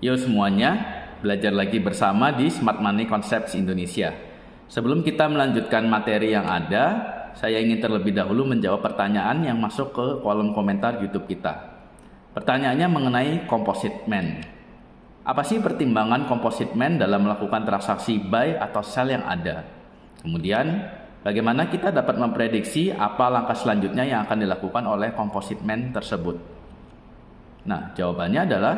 Yo semuanya, belajar lagi bersama di Smart Money Concepts Indonesia. Sebelum kita melanjutkan materi yang ada, saya ingin terlebih dahulu menjawab pertanyaan yang masuk ke kolom komentar YouTube kita. Pertanyaannya mengenai composite man. Apa sih pertimbangan composite man dalam melakukan transaksi buy atau sell yang ada? Kemudian, bagaimana kita dapat memprediksi apa langkah selanjutnya yang akan dilakukan oleh composite man tersebut? Nah, jawabannya adalah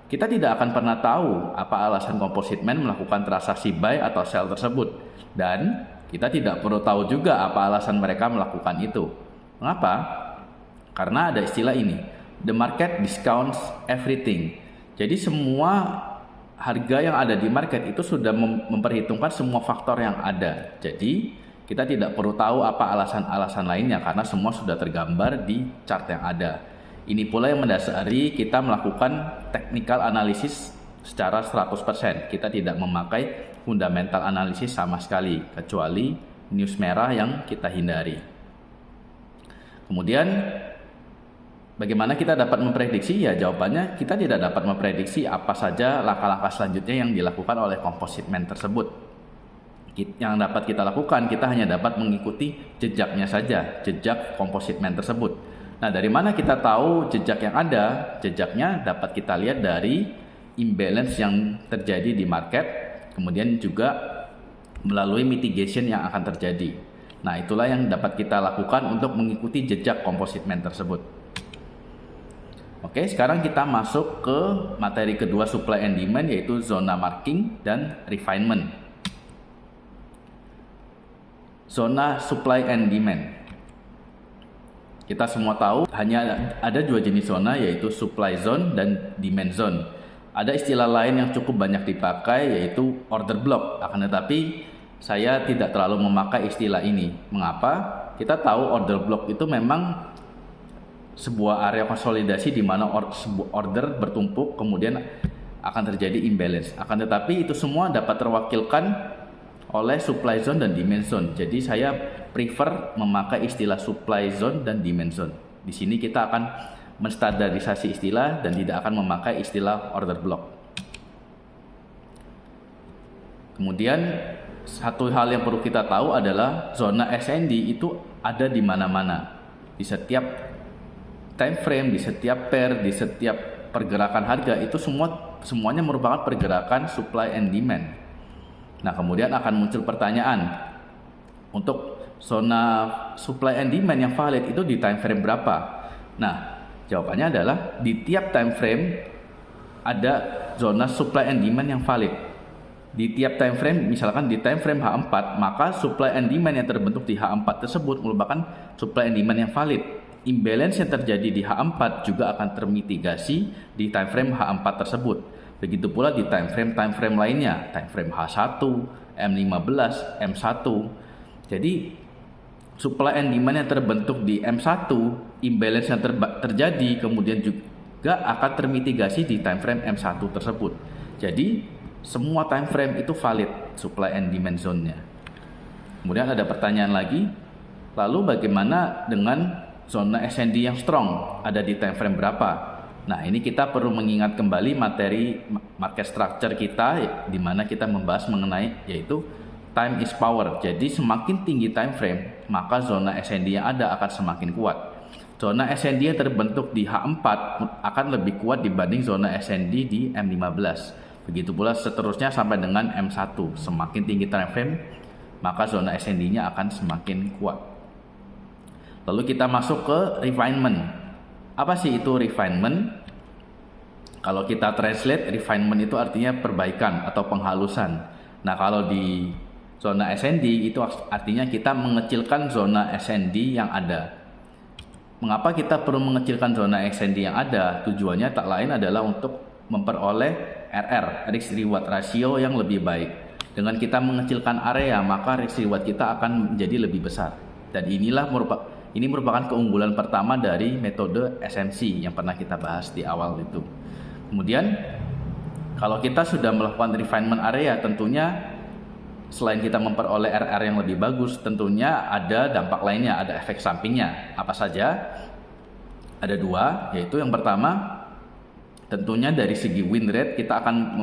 kita tidak akan pernah tahu apa alasan composite man melakukan transaksi buy atau sell tersebut. Dan kita tidak perlu tahu juga apa alasan mereka melakukan itu. Mengapa? Karena ada istilah ini, the market discounts everything. Jadi semua harga yang ada di market itu sudah memperhitungkan semua faktor yang ada. Jadi kita tidak perlu tahu apa alasan-alasan lainnya karena semua sudah tergambar di chart yang ada. Ini pula yang mendasari kita melakukan technical analysis secara 100%. Kita tidak memakai fundamental analysis sama sekali, kecuali news merah yang kita hindari. Kemudian, bagaimana kita dapat memprediksi? Ya, jawabannya kita tidak dapat memprediksi apa saja langkah-langkah selanjutnya yang dilakukan oleh composite man tersebut. Yang dapat kita lakukan, kita hanya dapat mengikuti jejaknya saja, jejak composite man tersebut. Nah, dari mana kita tahu jejak yang ada? Jejaknya dapat kita lihat dari imbalance yang terjadi di market, kemudian juga melalui mitigation yang akan terjadi. Nah, itulah yang dapat kita lakukan untuk mengikuti jejak composite man tersebut. Oke, sekarang kita masuk ke materi kedua supply and demand, yaitu zona marking dan refinement. Zona supply and demand. Kita semua tahu hanya ada dua jenis zona, yaitu supply zone dan demand zone. Ada istilah lain yang cukup banyak dipakai, yaitu order block. Akan tetapi saya tidak terlalu memakai istilah ini. Mengapa? Kita tahu order block itu memang sebuah area konsolidasi di mana order bertumpuk kemudian akan terjadi imbalance. Akan tetapi itu semua dapat terwakilkan oleh supply zone dan demand zone. Jadi saya prefer memakai istilah supply zone dan demand zone. Di sini kita akan menstandarisasi istilah dan tidak akan memakai istilah order block. Kemudian satu hal yang perlu kita tahu adalah zona SND itu ada di mana-mana. Di setiap time frame, di setiap pair, di setiap pergerakan harga itu semuanya merupakan pergerakan supply and demand. Nah, kemudian akan muncul pertanyaan, untuk zona supply and demand yang valid itu di time frame berapa? Nah, jawabannya adalah di tiap time frame ada zona supply and demand yang valid. Di tiap time frame, misalkan di time frame H4, maka supply and demand yang terbentuk di H4 tersebut merupakan supply and demand yang valid. Imbalance yang terjadi di H4 juga akan termitigasi di time frame H4 tersebut. Begitu pula di time frame lainnya, time frame H1, M15, M1. Jadi supply and demand yang terbentuk di M1, imbalance yang terjadi kemudian juga akan termitigasi di time frame M1 tersebut. Jadi semua time frame itu valid supply and demand zone-nya. Kemudian ada pertanyaan lagi, lalu bagaimana dengan zona SND yang strong? Ada di time frame berapa? Nah, ini kita perlu mengingat kembali materi market structure kita, di mana kita membahas mengenai yaitu time is power. Jadi semakin tinggi time frame, maka zona SND yang ada akan semakin kuat. Zona SND yang terbentuk di H4 akan lebih kuat dibanding zona SND di M15. Begitu pula seterusnya sampai dengan M1. Semakin tinggi time frame, maka zona SND-nya akan semakin kuat. Lalu kita masuk ke refinement. Apa sih itu refinement? Kalau kita translate, refinement itu artinya perbaikan atau penghalusan. Nah, kalau di zona SND itu artinya kita mengecilkan zona SND yang ada. Mengapa kita perlu mengecilkan zona SND yang ada? Tujuannya tak lain adalah untuk memperoleh RR, risk reward ratio yang lebih baik. Dengan kita mengecilkan area, maka risk reward kita akan menjadi lebih besar. Dan ini merupakan keunggulan pertama dari metode SMC yang pernah kita bahas di awal itu. Kemudian, kalau kita sudah melakukan refinement area, tentunya selain kita memperoleh RR yang lebih bagus, tentunya ada dampak lainnya, ada efek sampingnya. Apa saja? Ada dua, yaitu yang pertama, tentunya dari segi win rate kita akan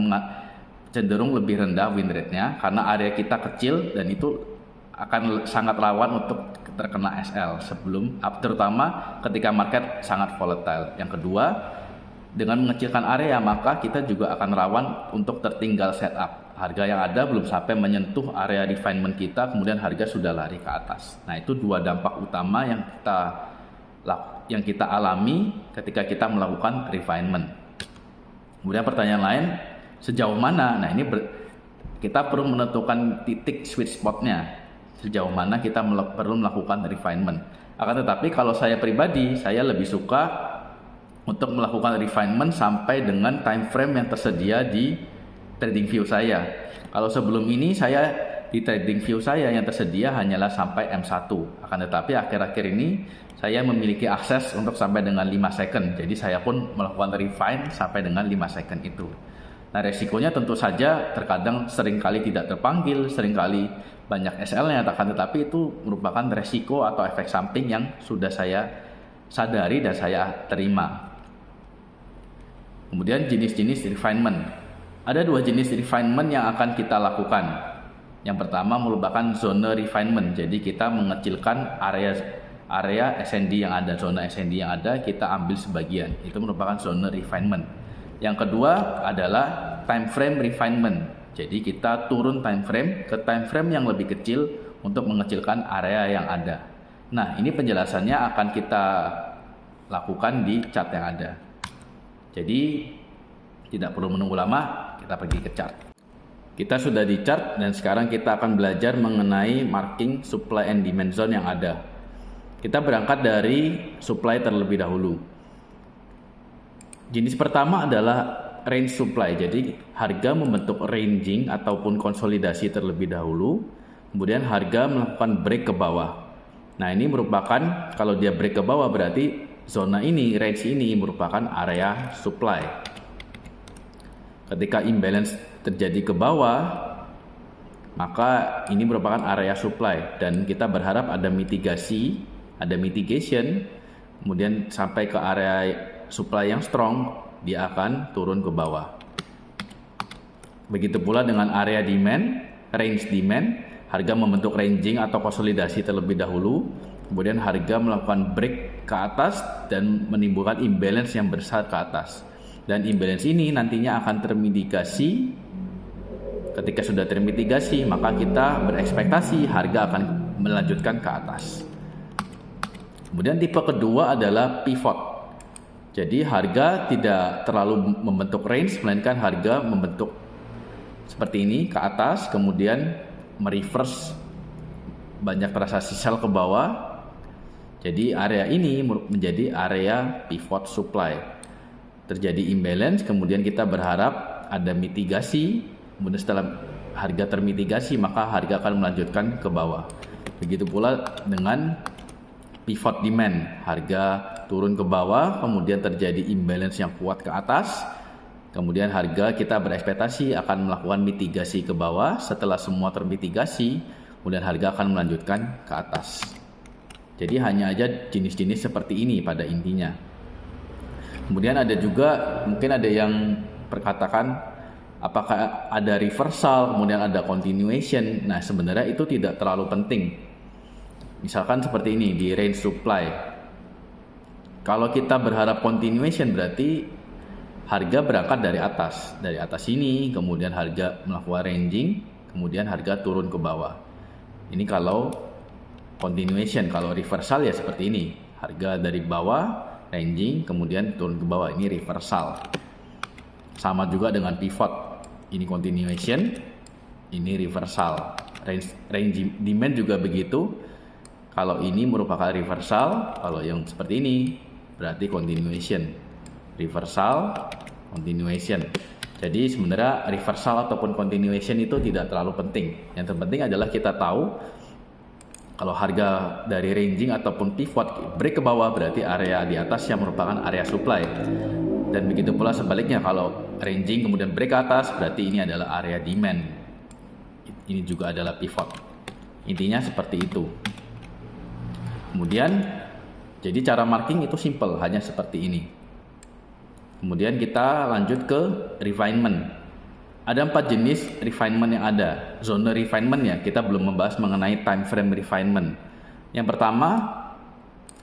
cenderung lebih rendah win rate-nya karena area kita kecil dan itu akan sangat rawan untuk terkena SL terutama ketika market sangat volatile. Yang kedua, dengan mengecilkan area maka kita juga akan rawan untuk tertinggal setup. Harga yang ada belum sampai menyentuh area refinement kita, kemudian harga sudah lari ke atas. Nah, itu dua dampak utama yang kita alami ketika kita melakukan refinement. Kemudian pertanyaan lain, sejauh mana? Nah, ini kita perlu menentukan titik sweet spot-nya. Sejauh mana kita perlu melakukan refinement. Akan tetapi kalau saya pribadi, saya lebih suka untuk melakukan refinement sampai dengan time frame yang tersedia di trading view saya. Kalau sebelum ini saya di trading view saya yang tersedia hanyalah sampai M1. Akan tetapi akhir-akhir ini saya memiliki akses untuk sampai dengan 5 second. Jadi saya pun melakukan refine sampai dengan 5 second itu. Nah, resikonya tentu saja terkadang seringkali tidak terpanggil, seringkali banyak SL-nya, akan tetapi itu merupakan resiko atau efek samping yang sudah saya sadari dan saya terima. Kemudian jenis-jenis refinement. Ada dua jenis refinement yang akan kita lakukan. Yang pertama merupakan zona refinement. Jadi kita mengecilkan area SND yang ada, zona SND yang ada kita ambil sebagian. Itu merupakan zona refinement. Yang kedua adalah time frame refinement. Jadi kita turun time frame ke time frame yang lebih kecil untuk mengecilkan area yang ada. Nah, ini penjelasannya akan kita lakukan di chart yang ada. Jadi tidak perlu menunggu lama, kita pergi ke chart. Kita sudah di chart dan sekarang kita akan belajar mengenai marking supply and demand zone yang ada. Kita berangkat dari supply terlebih dahulu. Jenis pertama adalah range supply. Jadi harga membentuk ranging ataupun konsolidasi terlebih dahulu, kemudian harga melakukan break ke bawah. Nah, ini merupakan, kalau dia break ke bawah berarti zona ini, range ini merupakan area supply. Ketika imbalance terjadi ke bawah, maka ini merupakan area supply dan kita berharap ada mitigation, kemudian sampai ke area supply yang strong, dia akan turun ke bawah. Begitu pula dengan area demand, range demand, harga membentuk ranging atau konsolidasi terlebih dahulu, kemudian harga melakukan break ke atas dan menimbulkan imbalance yang besar ke atas. Dan imbalance ini nantinya akan termitigasi. Ketika sudah termitigasi, maka kita berekspektasi harga akan melanjutkan ke atas. Kemudian tipe kedua adalah pivot. Jadi harga tidak terlalu membentuk range, melainkan harga membentuk seperti ini ke atas, kemudian mereverse banyak transaksi sell ke bawah. Jadi area ini menjadi area pivot supply. Terjadi imbalance, kemudian kita berharap ada mitigasi, kemudian setelah harga termitigasi maka harga akan melanjutkan ke bawah. Begitu pula dengan pivot demand, harga turun ke bawah, kemudian terjadi imbalance yang kuat ke atas, kemudian harga kita berekspektasi akan melakukan mitigasi ke bawah. Setelah semua termitigasi, kemudian harga akan melanjutkan ke atas. Jadi hanya aja jenis-jenis seperti ini pada intinya. Kemudian ada juga, mungkin ada yang perkatakan apakah ada reversal, kemudian ada continuation. Nah, sebenarnya itu tidak terlalu penting. Misalkan seperti ini di range supply. Kalau kita berharap continuation berarti harga berangkat dari atas ini, kemudian harga melakukan ranging, kemudian harga turun ke bawah. Ini kalau continuation. Kalau reversal ya seperti ini, harga dari bawah ranging, kemudian turun ke bawah, ini reversal. Sama juga dengan pivot, ini continuation, ini reversal. Range demand juga begitu. Kalau ini merupakan reversal, kalau yang seperti ini berarti continuation. Reversal, continuation. Jadi sebenarnya reversal ataupun continuation itu tidak terlalu penting. Yang terpenting adalah kita tahu kalau harga dari ranging ataupun pivot break ke bawah berarti area di atas yang merupakan area supply. Dan begitu pula sebaliknya, kalau ranging kemudian break ke atas berarti ini adalah area demand. Ini juga adalah pivot. Intinya seperti itu. Kemudian jadi cara marking itu simple, hanya seperti ini. Kemudian kita lanjut ke refinement. Ada 4 jenis refinement yang ada. Zone refinement ya, kita belum membahas mengenai time frame refinement. Yang pertama,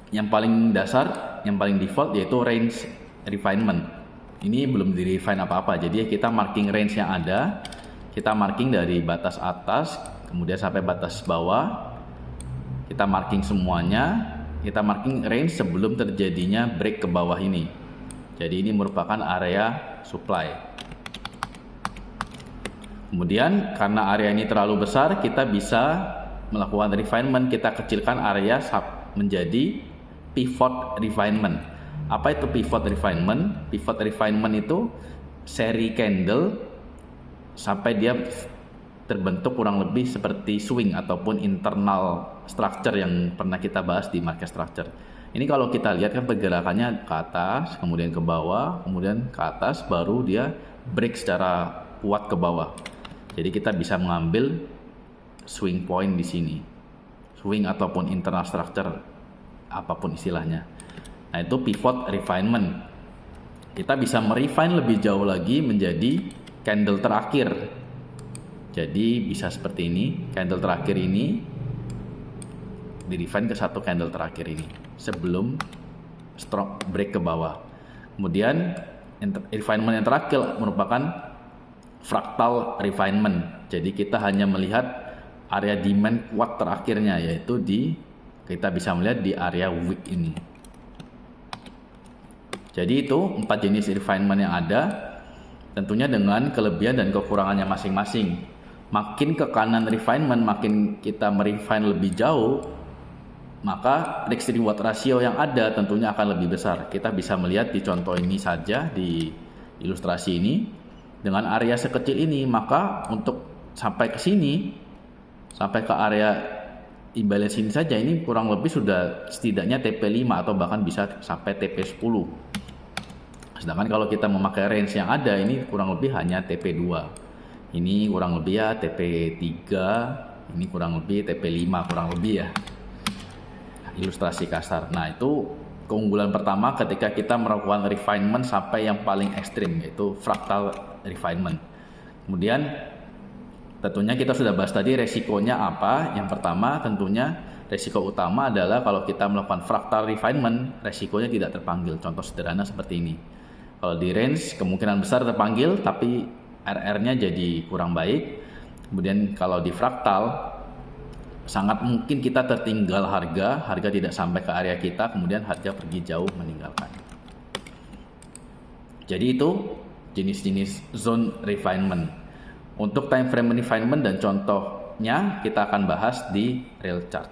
yang paling dasar, yang paling default yaitu range refinement. Ini belum di refine apa-apa, jadi kita marking range yang ada. Kita marking dari batas atas, kemudian sampai batas bawah. Kita marking semuanya. Kita marking range sebelum terjadinya break ke bawah ini. Jadi ini merupakan area supply. Kemudian karena area ini terlalu besar, kita bisa melakukan refinement. Kita kecilkan area menjadi pivot refinement. Apa itu pivot refinement? Pivot refinement itu seri candle sampai dia terbentuk kurang lebih seperti swing ataupun internal structure yang pernah kita bahas di market structure. Ini kalau kita lihat kan pergerakannya ke atas, kemudian ke bawah, kemudian ke atas, baru dia break secara kuat ke bawah. Jadi kita bisa mengambil swing point di sini, swing ataupun internal structure, apapun istilahnya. Nah itu pivot refinement. Kita bisa merefine lebih jauh lagi menjadi candle terakhir. Jadi bisa seperti ini, candle terakhir ini di-refine ke satu candle terakhir ini sebelum strong break ke bawah. Kemudian refinement yang terakhir merupakan fractal refinement. Jadi kita hanya melihat area demand kuat terakhirnya, yaitu kita bisa melihat di area wick ini. Jadi itu 4 jenis refinement yang ada, tentunya dengan kelebihan dan kekurangannya masing-masing. Makin ke kanan refinement, makin kita merefine lebih jauh, maka risk reward ratio yang ada tentunya akan lebih besar. Kita bisa melihat di contoh ini saja, di ilustrasi ini, dengan area sekecil ini, maka untuk sampai ke sini, sampai ke area imbalance ini saja, ini kurang lebih sudah setidaknya TP5 atau bahkan bisa sampai TP10. Sedangkan kalau kita memakai range yang ada, ini kurang lebih hanya TP2. Ini kurang lebih ya TP3, ini kurang lebih TP5, kurang lebih ya. Ilustrasi kasar. Nah itu keunggulan pertama ketika kita melakukan refinement sampai yang paling ekstrim, yaitu fractal refinement. Kemudian tentunya kita sudah bahas tadi resikonya apa. Yang pertama tentunya resiko utama adalah kalau kita melakukan fractal refinement, resikonya tidak terpanggil. Contoh sederhana seperti ini. Kalau di range kemungkinan besar terpanggil, tapi RR-nya jadi kurang baik. Kemudian kalau di fractal sangat mungkin kita tertinggal harga tidak sampai ke area kita, kemudian harga pergi jauh meninggalkan. Jadi itu jenis-jenis zone refinement. Untuk time frame refinement dan contohnya kita akan bahas di real chart.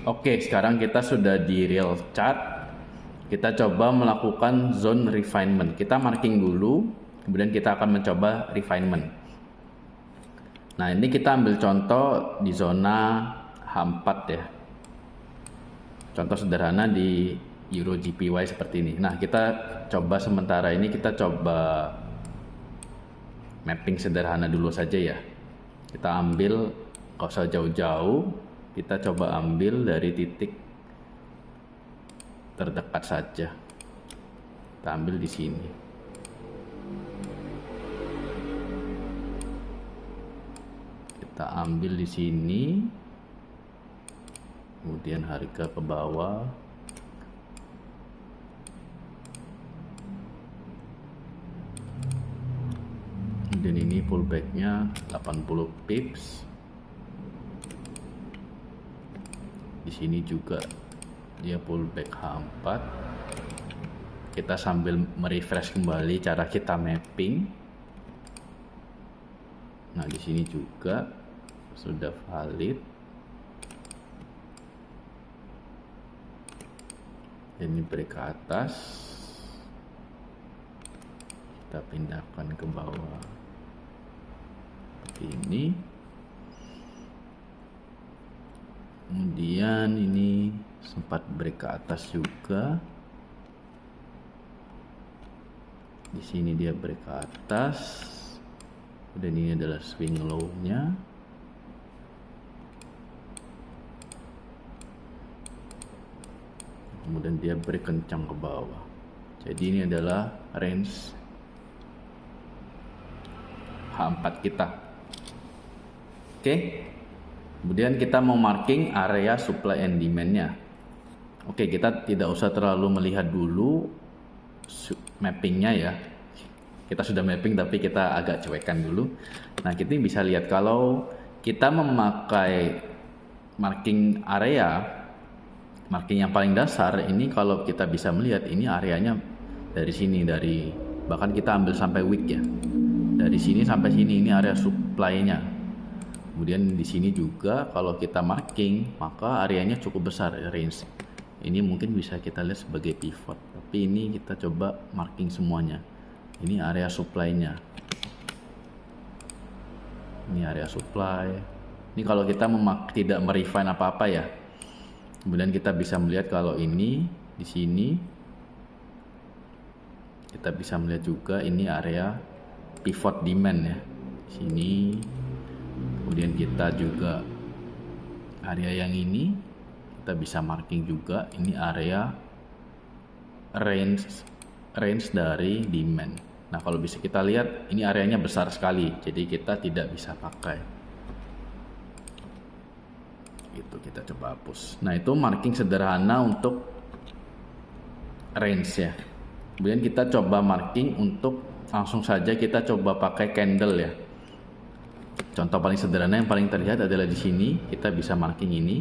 Oke, sekarang kita sudah di real chart. Kita coba melakukan zone refinement. Kita marking dulu, kemudian kita akan mencoba refinement. Nah ini kita ambil contoh di zona H4 ya. Contoh sederhana di Euro JPY seperti ini. Nah kita coba sementara ini kita coba mapping sederhana dulu saja ya. Kita ambil, nggak usah jauh-jauh, kita coba ambil dari titik terdekat saja. Kita ambil di sini. Kita ambil di sini, kemudian harga ke bawah, kemudian ini pullbacknya 80 pips. Di sini juga dia pullback H4. Kita sambil merefresh kembali cara kita mapping. Nah di sini juga sudah valid. Ini break ke atas, kita pindahkan ke bawah seperti ini. Kemudian ini sempat break ke atas juga. Di sini dia break ke atas. Dan ini adalah swing low-nya. Kemudian dia break kencang ke bawah. Jadi ini adalah range H4 kita. Oke. Kemudian kita mau marking area supply and demand-nya. Oke, kita tidak usah terlalu melihat dulu mappingnya ya. Kita sudah mapping tapi kita agak cuekkan dulu. Nah, kita bisa lihat kalau kita memakai marking area, marking yang paling dasar ini, kalau kita bisa melihat ini areanya dari sini, dari bahkan kita ambil sampai week ya. Dari sini sampai sini ini area supply-nya. Kemudian di sini juga kalau kita marking maka areanya cukup besar range. Ini mungkin bisa kita lihat sebagai pivot. Tapi ini kita coba marking semuanya. Ini area supply-nya. Ini area supply. Ini kalau kita tidak merefine apa-apa ya. Kemudian kita bisa melihat kalau ini di sini kita bisa melihat juga ini area pivot demand ya. Di sini. Kemudian kita juga area yang ini kita bisa marking juga, ini area range dari demand. Nah, kalau bisa kita lihat ini areanya besar sekali, jadi kita tidak bisa pakai. Itu kita coba hapus. Nah, itu marking sederhana untuk range ya. Kemudian kita coba marking untuk langsung saja kita coba pakai candle ya. Contoh paling sederhana yang paling terlihat adalah di sini kita bisa marking ini.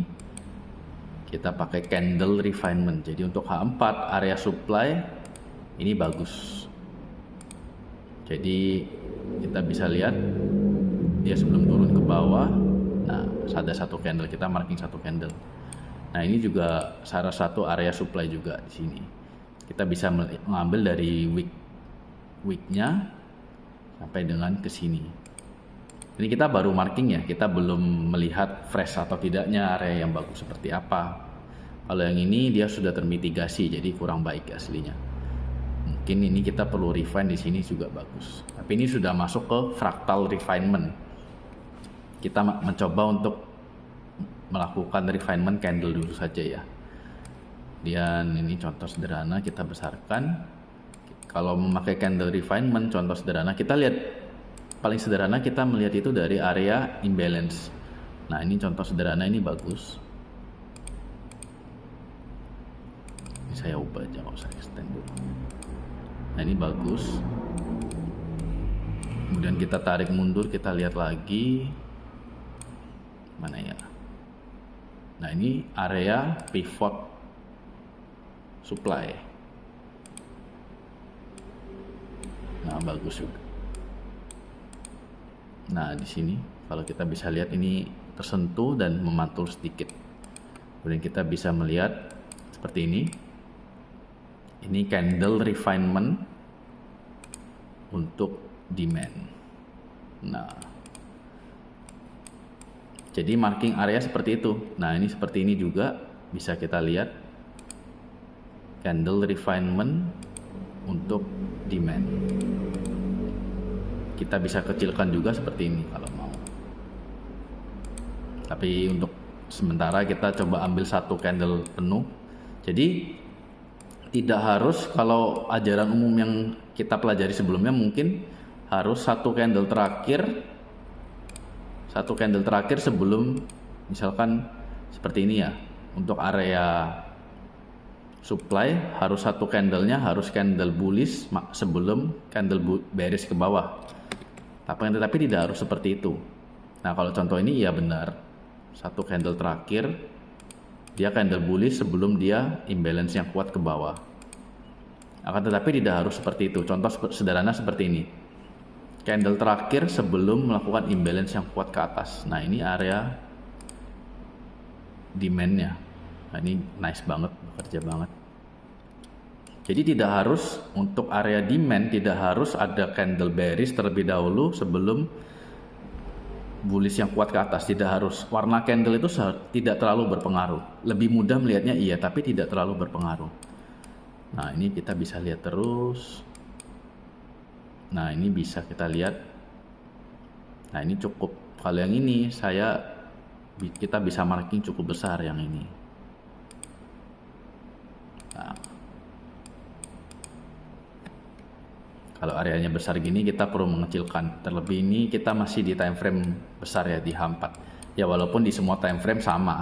Kita pakai candle refinement. Jadi untuk H4 area supply ini bagus. Jadi kita bisa lihat dia sebelum turun ke bawah. Nah, ada satu candle, kita marking satu candle. Nah, ini juga salah satu area supply juga di sini. Kita bisa mengambil dari week-nya sampai dengan ke sini. Ini kita baru marking ya, kita belum melihat fresh atau tidaknya area yang bagus seperti apa. Kalau yang ini dia sudah termitigasi, jadi kurang baik aslinya. Mungkin ini kita perlu refine di sini juga bagus. Tapi ini sudah masuk ke fractal refinement. Kita mencoba untuk melakukan refinement candle dulu saja ya. Dan ini contoh sederhana kita besarkan. Kalau memakai candle refinement, contoh sederhana kita lihat. Paling sederhana kita melihat itu dari area imbalance. Nah, ini contoh sederhana, ini bagus. Ini saya ubah aja, nggak usah extend dulu. Nah, ini bagus. Kemudian kita tarik mundur, kita lihat lagi. Mana ya? Nah, ini area pivot supply. Nah, bagus juga. Nah, di sini kalau kita bisa lihat ini tersentuh dan memantul sedikit. Kemudian kita bisa melihat seperti ini. Ini candle refinement untuk demand. Nah, jadi marking area seperti itu. Nah, ini seperti ini juga bisa kita lihat candle refinement untuk demand. Kita bisa kecilkan juga seperti ini kalau mau. Tapi untuk sementara kita coba ambil satu candle penuh. Jadi tidak harus, kalau ajaran umum yang kita pelajari sebelumnya mungkin harus satu candle terakhir sebelum, misalkan seperti ini ya. Untuk area supply harus satu candlenya harus candle bullish sebelum candle bearish ke bawah. Tapi tidak harus seperti itu. Nah, kalau contoh ini ya benar. Satu candle terakhir dia candle bullish sebelum dia imbalance yang kuat ke bawah. Akan tetapi tidak harus seperti itu. Contoh sederhana seperti ini. Candle terakhir sebelum melakukan imbalance yang kuat ke atas. Nah, ini area demand-nya. Nah, ini nice banget, bekerja banget. Jadi tidak harus untuk area demand, tidak harus ada candle bearish terlebih dahulu sebelum bullish yang kuat ke atas. Tidak harus. Warna candle itu tidak terlalu berpengaruh. Lebih mudah melihatnya iya, tapi tidak terlalu berpengaruh. Nah, ini kita bisa lihat terus. Nah, ini bisa kita lihat. Nah, ini cukup. Kalau yang ini kita bisa marking cukup besar yang ini. Nah, Kalau areanya besar gini kita perlu mengecilkan. Terlebih ini kita masih di time frame besar ya, di H4. Ya walaupun di semua time frame sama.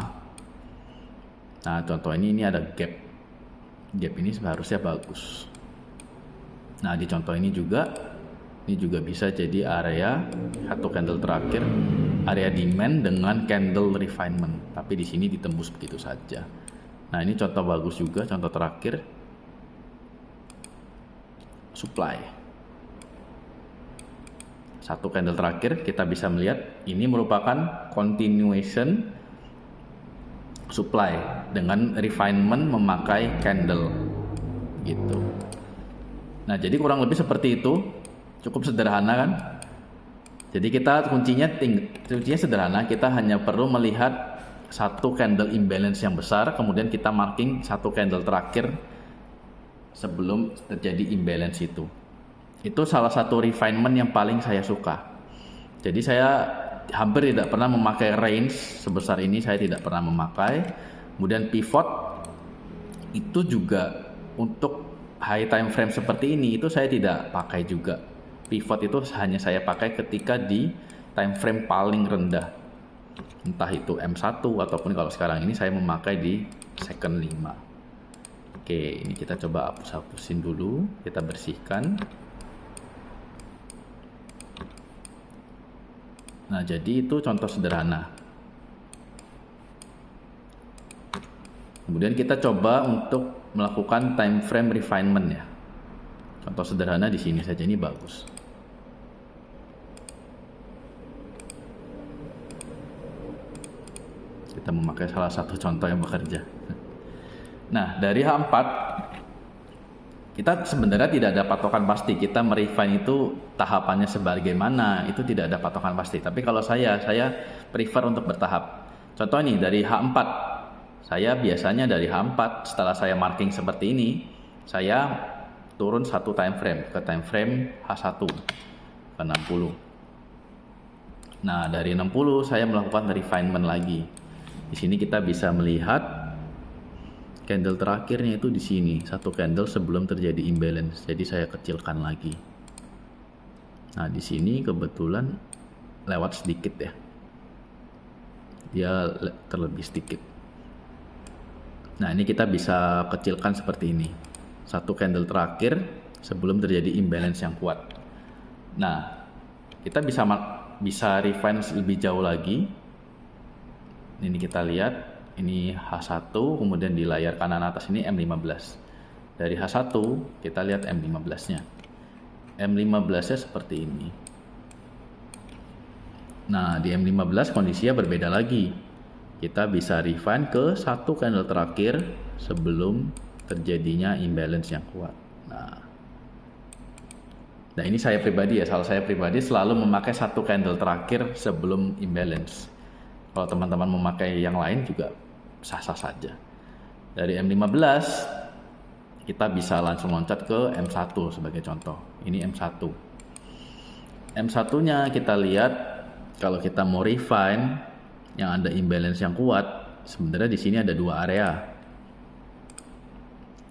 Nah contoh ini ada gap. Gap ini seharusnya bagus. Nah di contoh ini juga bisa jadi area satu candle terakhir, area demand dengan candle refinement. Tapi di sini ditembus begitu saja. Nah ini contoh bagus juga, contoh terakhir supply. Satu candle terakhir kita bisa melihat ini merupakan continuation supply dengan refinement memakai candle gitu. Nah jadi kurang lebih seperti itu, cukup sederhana kan. Jadi kita kuncinya sederhana, kita hanya perlu melihat satu candle imbalance yang besar, kemudian kita marking satu candle terakhir sebelum terjadi imbalance itu. Itu salah satu refinement yang paling saya suka. Jadi saya hampir tidak pernah memakai range sebesar ini, saya tidak pernah memakai. Kemudian pivot itu juga untuk high time frame seperti ini itu saya tidak pakai juga. Pivot itu hanya saya pakai ketika di time frame paling rendah. Entah itu M1 ataupun kalau sekarang ini saya memakai di second 5. Oke, ini kita coba hapus-hapusin dulu, kita bersihkan. Nah, jadi itu contoh sederhana. Kemudian kita coba untuk melakukan time frame refinement ya. Contoh sederhana di sini saja, ini bagus. Kita memakai salah satu contoh yang bekerja. Nah, dari H4 kita sebenarnya tidak ada patokan pasti. Kita merefine itu tahapannya sebagaimana, itu tidak ada patokan pasti. Tapi kalau saya prefer untuk bertahap. Contoh ini dari H4. Saya biasanya dari H4 setelah saya marking seperti ini, saya turun satu time frame ke time frame H1 ke 60. Nah, dari 60 saya melakukan refinement lagi. Di sini kita bisa melihat candle terakhirnya itu di sini, satu candle sebelum terjadi imbalance. Jadi saya kecilkan lagi. Nah, di sini kebetulan lewat sedikit ya. Dia terlebih sedikit. Nah, ini kita bisa kecilkan seperti ini. Satu candle terakhir sebelum terjadi imbalance yang kuat. Nah, kita bisa refine lebih jauh lagi. Ini kita lihat. Ini H1, kemudian di layar kanan atas ini M15. Dari H1 kita lihat M15 nya. M15 nya seperti ini. Nah, di M15 kondisinya berbeda lagi. Kita bisa refine ke satu candle terakhir sebelum terjadinya imbalance yang kuat. Nah ini saya pribadi ya, saya pribadi selalu memakai satu candle terakhir sebelum imbalance. Kalau teman-teman memakai yang lain juga sah-sah saja. Dari M15 kita bisa langsung loncat ke M1 sebagai contoh. Ini M1. M1 nya kita lihat kalau kita mau refine yang ada imbalance yang kuat, sebenarnya di sini ada dua area.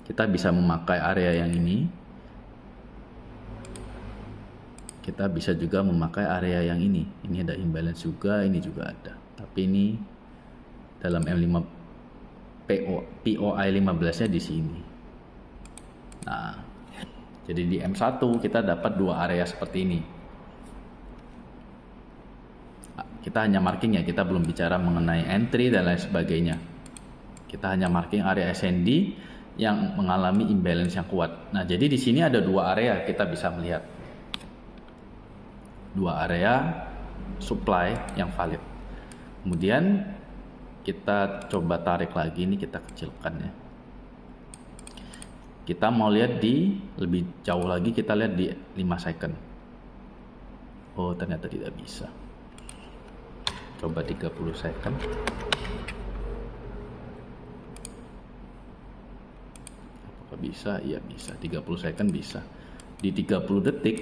Kita bisa memakai area yang ini. Kita bisa juga memakai area yang ini. Ini ada imbalance juga, ini juga ada. Tapi ini dalam M5 POI 15-nya di sini. Nah, jadi di M1 kita dapat dua area seperti ini. Kita hanya marking ya, kita belum bicara mengenai entry dan lain sebagainya. Kita hanya marking area SND yang mengalami imbalance yang kuat. Nah, jadi di sini ada dua area kita bisa melihat. Dua area supply yang valid. Kemudian kita coba tarik lagi, ini kita kecilkan ya. Kita mau lihat di lebih jauh lagi, kita lihat di 5 second. Oh, ternyata tidak bisa. Coba 30 second. Apakah bisa? Iya bisa. 30 second bisa. Di 30 detik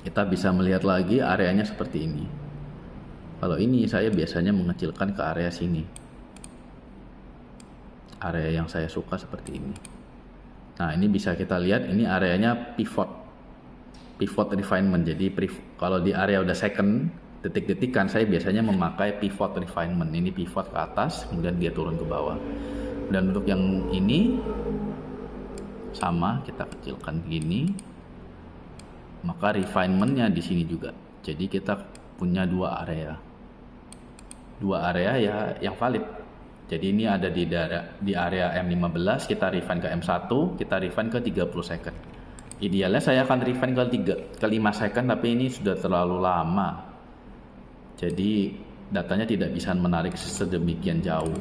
kita bisa melihat lagi areanya seperti ini. Kalau ini saya biasanya mengecilkan ke area sini. Area yang saya suka seperti ini. Nah, ini bisa kita lihat, ini areanya pivot refinement. Jadi kalau di area udah second, detik-detikan, saya biasanya memakai pivot refinement. Ini pivot ke atas, kemudian dia turun ke bawah. Dan untuk yang ini sama, kita kecilkan gini, maka refinementnya di sini juga. Jadi kita punya dua area ya yang valid. Jadi ini ada di area M15, kita refine ke M1, kita refine ke 30 second. Idealnya saya akan refine ke 5 second, tapi ini sudah terlalu lama. Jadi datanya tidak bisa menarik sedemikian jauh.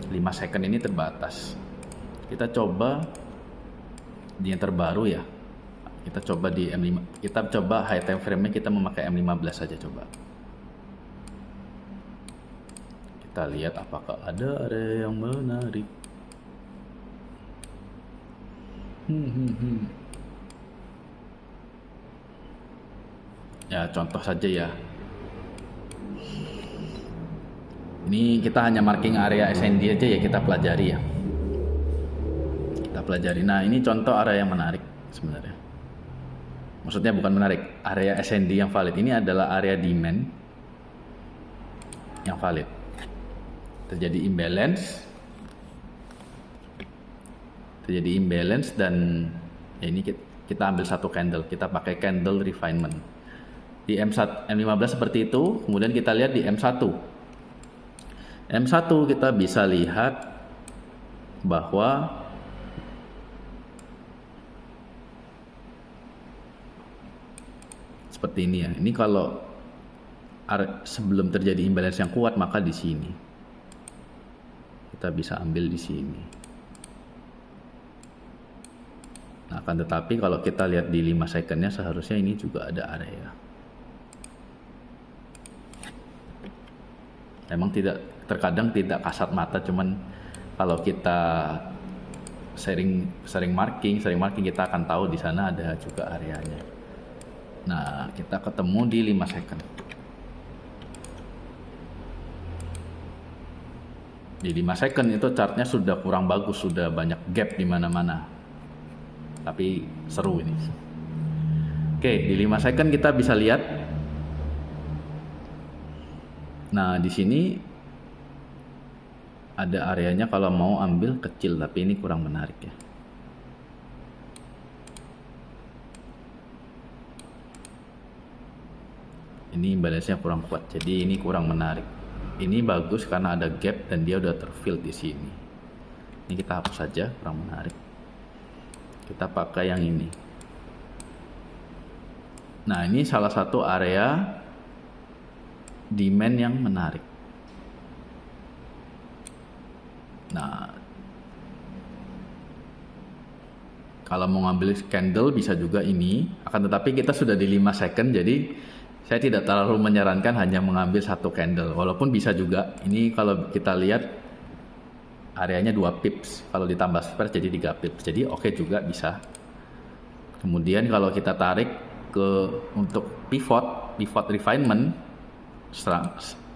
5 second ini terbatas. Kita coba di yang terbaru ya. Kita coba di M5. Kita coba high time frame-nya kita memakai M15 saja coba. Kita lihat apakah ada area yang menarik. Ya, contoh saja ya. Ini kita hanya marking area SND aja ya, kita pelajari ya. Kita pelajari. Nah, ini contoh area yang menarik sebenarnya. Maksudnya bukan menarik, area SND yang valid. Ini adalah area demand yang valid. Terjadi imbalance dan ya ini kita ambil satu candle, kita pakai candle refinement. Di M15 seperti itu, kemudian kita lihat di M1. M1 kita bisa lihat bahwa seperti ini ya. Ini kalau sebelum terjadi imbalance yang kuat, maka di sini kita bisa ambil di sini. Nah, akan tetapi kalau kita lihat di 5 secondnya, seharusnya ini juga ada area. Memang terkadang tidak kasat mata, cuman kalau kita sering marking kita akan tahu di sana ada juga areanya. Nah, kita ketemu di 5 second. Di 5 second itu chartnya sudah kurang bagus, sudah banyak gap di mana-mana. Tapi seru ini. Oke, di 5 second kita bisa lihat. Nah, di sini ada areanya kalau mau ambil kecil, tapi ini kurang menarik ya. Ini imbalance-nya kurang kuat, jadi ini kurang menarik. Ini bagus karena ada gap dan dia udah terfill di sini. Ini kita hapus saja, kurang menarik. Kita pakai yang ini. Nah, ini salah satu area demand yang menarik. Nah, kalau mau ngambil candle bisa juga ini, akan tetapi kita sudah di 5 second, jadi saya tidak terlalu menyarankan hanya mengambil satu candle, walaupun bisa juga. Ini kalau kita lihat areanya 2 pips, kalau ditambah spread jadi 3 pips, jadi oke juga bisa. Kemudian kalau kita tarik untuk pivot refinement,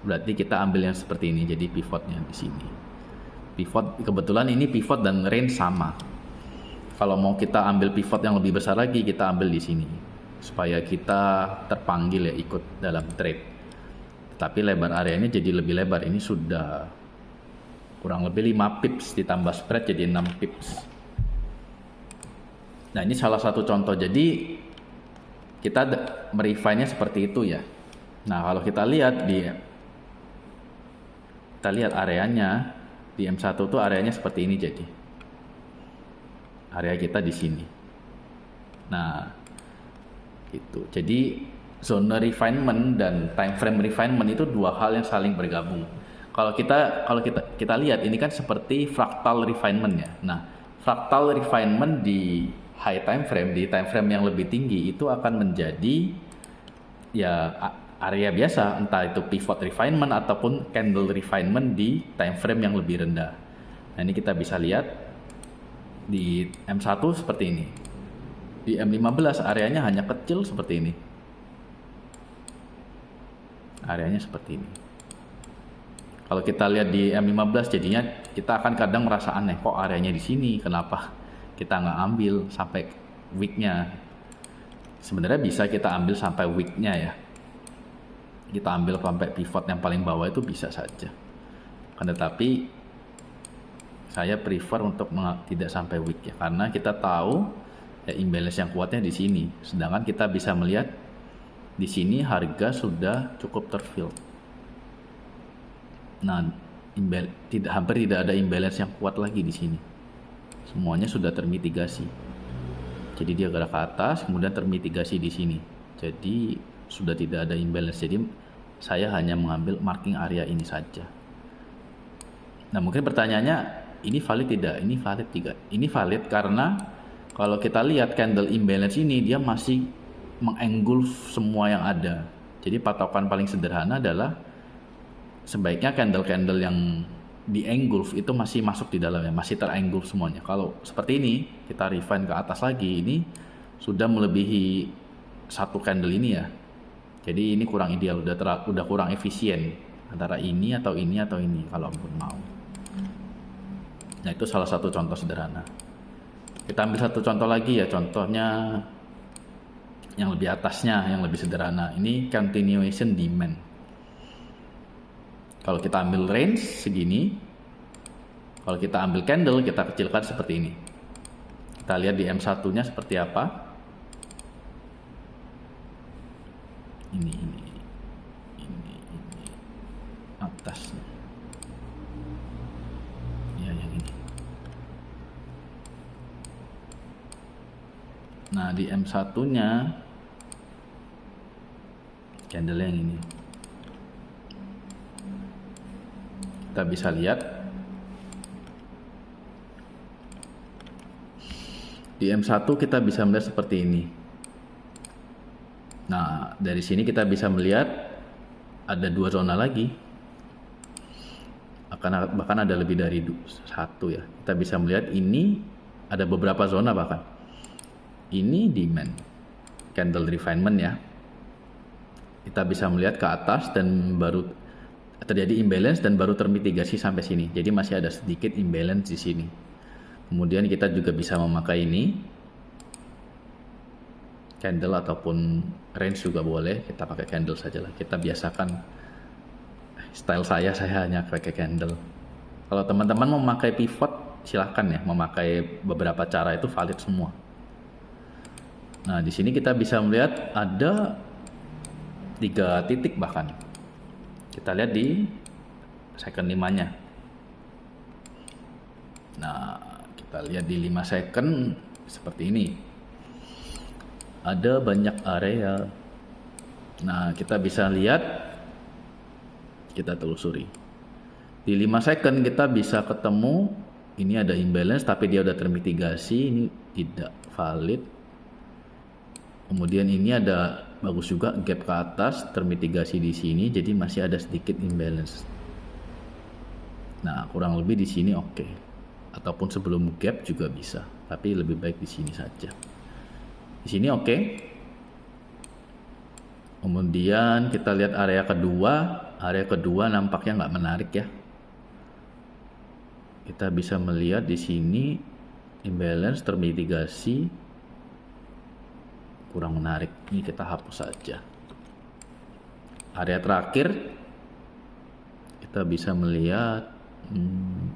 berarti kita ambil yang seperti ini, jadi pivotnya di sini. Pivot, kebetulan ini pivot dan range sama. Kalau mau kita ambil pivot yang lebih besar lagi, kita ambil di sini supaya kita terpanggil ya ikut dalam trade. Tapi lebar areanya jadi lebih lebar. Ini sudah kurang lebih 5 pips ditambah spread jadi 6 pips. Nah, ini salah satu contoh. Jadi kita merefine-nya seperti itu ya. Nah, kalau kita lihat areanya di M1 tuh areanya seperti ini, jadi area kita di sini. Nah, itu. Jadi zona refinement dan time frame refinement itu dua hal yang saling bergabung. Kalau kita lihat ini kan seperti fractal refinement ya. Nah, fractal refinement di high time frame, di time frame yang lebih tinggi itu akan menjadi ya area biasa, entah itu pivot refinement ataupun candle refinement di time frame yang lebih rendah. Nah, ini kita bisa lihat di M1 seperti ini. Di M15 areanya hanya kecil seperti ini. Areanya seperti ini. Kalau kita lihat di M15 jadinya kita akan kadang merasa aneh, kok areanya di sini, kenapa kita nggak ambil sampai weeknya. Sebenarnya bisa kita ambil sampai weeknya ya, kita ambil sampai pivot yang paling bawah itu bisa saja, kan, tetapi saya prefer untuk tidak sampai week ya, karena kita tahu ya imbalance yang kuatnya di sini, sedangkan kita bisa melihat di sini harga sudah cukup terfill. Nah, hampir tidak ada imbalance yang kuat lagi di sini, semuanya sudah termitigasi. Jadi dia gerak ke atas, kemudian termitigasi di sini, jadi sudah tidak ada imbalance. Jadi saya hanya mengambil marking area ini saja. Nah, mungkin pertanyaannya, ini valid tidak? Ini valid tidak? Ini valid karena kalau kita lihat candle imbalance ini, dia masih mengengulf semua yang ada. Jadi patokan paling sederhana adalah sebaiknya candle-candle yang di-engulf itu masih masuk di dalamnya, masih terengulf semuanya. Kalau seperti ini, kita refine ke atas lagi, ini sudah melebihi satu candle ini ya. Jadi ini kurang ideal, udah kurang efisien antara ini atau ini atau ini kalau pun mau. Nah, itu salah satu contoh sederhana. Kita ambil satu contoh lagi ya, contohnya yang lebih atasnya, yang lebih sederhana. Ini continuation demand. Kalau kita ambil range segini, kalau kita ambil candle, kita kecilkan seperti ini. Kita lihat di M1-nya seperti apa. Ini atasnya. Ya, yang ini. Nah, di M1-nya candle yang ini. Kita bisa lihat di M1 kita bisa melihat seperti ini. Nah, dari sini kita bisa melihat ada dua zona lagi, bahkan ada lebih dari satu ya. Kita bisa melihat ini ada beberapa zona, bahkan ini demand candle refinement ya. Kita bisa melihat ke atas dan baru terjadi imbalance dan baru termitigasi sampai sini. Jadi masih ada sedikit imbalance di sini. Kemudian kita juga bisa memakai ini candle ataupun range juga boleh. Kita pakai candle saja lah. Kita biasakan style saya hanya pakai candle. Kalau teman-teman mau memakai pivot silahkan ya, memakai beberapa cara itu valid semua. Nah, di sini kita bisa melihat ada 3 titik bahkan. Kita lihat di second 5-nya. Nah, kita lihat di 5 second seperti ini. Ada banyak area. Nah, kita bisa lihat, kita telusuri. Di 5 second kita bisa ketemu ini ada imbalance tapi dia udah termitigasi, ini tidak valid. Kemudian ini ada bagus juga gap ke atas, termitigasi di sini, jadi masih ada sedikit imbalance. Nah, kurang lebih di sini oke. Ataupun sebelum gap juga bisa, tapi lebih baik di sini saja. Di sini oke. Kemudian kita lihat area kedua. Area kedua nampaknya nggak menarik ya. Kita bisa melihat di sini imbalance termitigasi, kurang menarik. Ini kita hapus saja. Area terakhir kita bisa melihat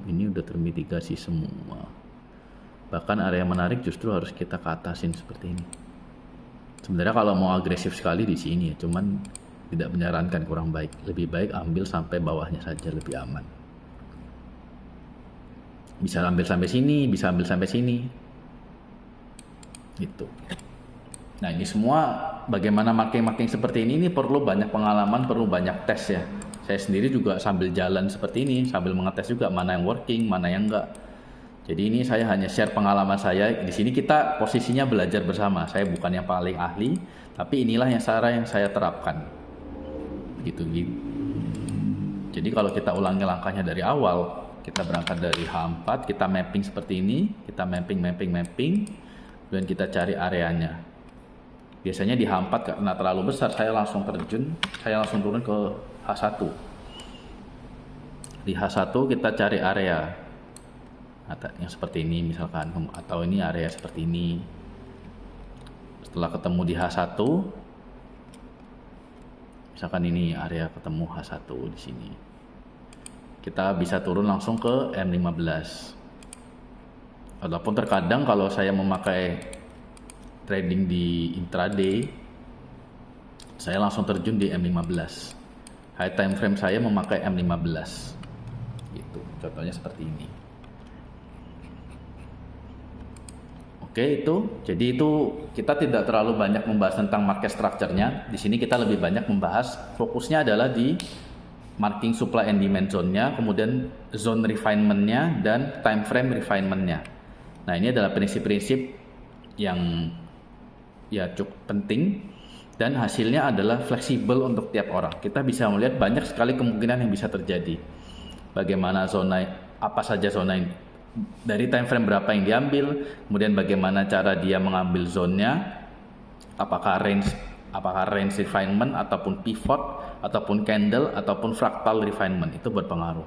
ini udah termitigasi semua. Bahkan area menarik justru harus kita ke atasin seperti ini. Sebenarnya kalau mau agresif sekali di sini ya, cuman tidak menyarankan, kurang baik. Lebih baik ambil sampai bawahnya saja, lebih aman. Bisa ambil sampai sini, bisa ambil sampai sini. Gitu. Nah, ini semua bagaimana marking seperti ini perlu banyak pengalaman, perlu banyak tes ya. Saya sendiri juga sambil jalan seperti ini, sambil mengetes juga mana yang working, mana yang enggak. Jadi ini saya hanya share pengalaman saya. Di sini kita posisinya belajar bersama. Saya bukan yang paling ahli, tapi inilah cara yang saya terapkan. Gitu. Jadi kalau kita ulangi langkahnya dari awal, kita berangkat dari H4, kita mapping seperti ini, kita mapping, dan kita cari areanya. Biasanya di H4 karena terlalu besar, saya langsung terjun, saya langsung turun ke H1. Di H1 kita cari area. yang seperti ini misalkan, atau ini area seperti ini. Setelah ketemu di H1, misalkan ini area ketemu H1 di sini, kita bisa turun langsung ke M15. Walaupun terkadang kalau saya memakai trading di intraday, saya langsung terjun di M15. High time frame saya memakai M15. Gitu. Contohnya seperti ini. Oke, jadi itu kita tidak terlalu banyak membahas tentang market structure-nya. Di sini kita lebih banyak membahas, fokusnya adalah di marking supply and demand zone-nya, kemudian zone refinement-nya, dan time frame refinement-nya. Nah, ini adalah prinsip-prinsip yang ya cukup penting, dan hasilnya adalah fleksibel untuk tiap orang. Kita bisa melihat banyak sekali kemungkinan yang bisa terjadi. Bagaimana zona, apa saja zona ini, dari time frame berapa yang diambil, kemudian bagaimana cara dia mengambil zone-nya, apakah range refinement ataupun pivot ataupun candle ataupun fractal refinement, itu berpengaruh.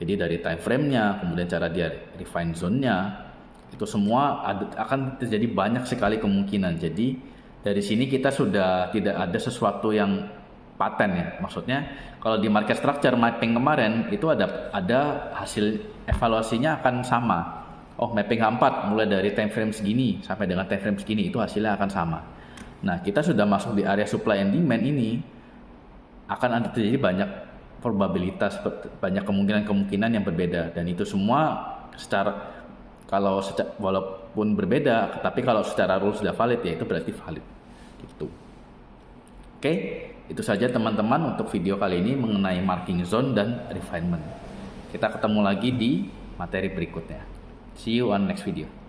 Jadi dari time frame-nya, kemudian cara dia refine zone-nya, itu semua akan terjadi banyak sekali kemungkinan. Jadi dari sini kita sudah tidak ada sesuatu yang paten ya. Maksudnya kalau di market structure mapping kemarin itu ada hasil evaluasinya akan sama. Oh, mapping H4 mulai dari time frame segini sampai dengan time frame segini, itu hasilnya akan sama. Nah, kita sudah masuk di area supply and demand ini, akan ada terjadi banyak probabilitas, banyak kemungkinan yang berbeda, dan itu semua walaupun berbeda, tapi kalau secara rules sudah valid, ya itu berarti valid. Gitu. Oke, itu saja teman-teman untuk video kali ini mengenai marking zone dan refinement. Kita ketemu lagi di materi berikutnya. See you on next video.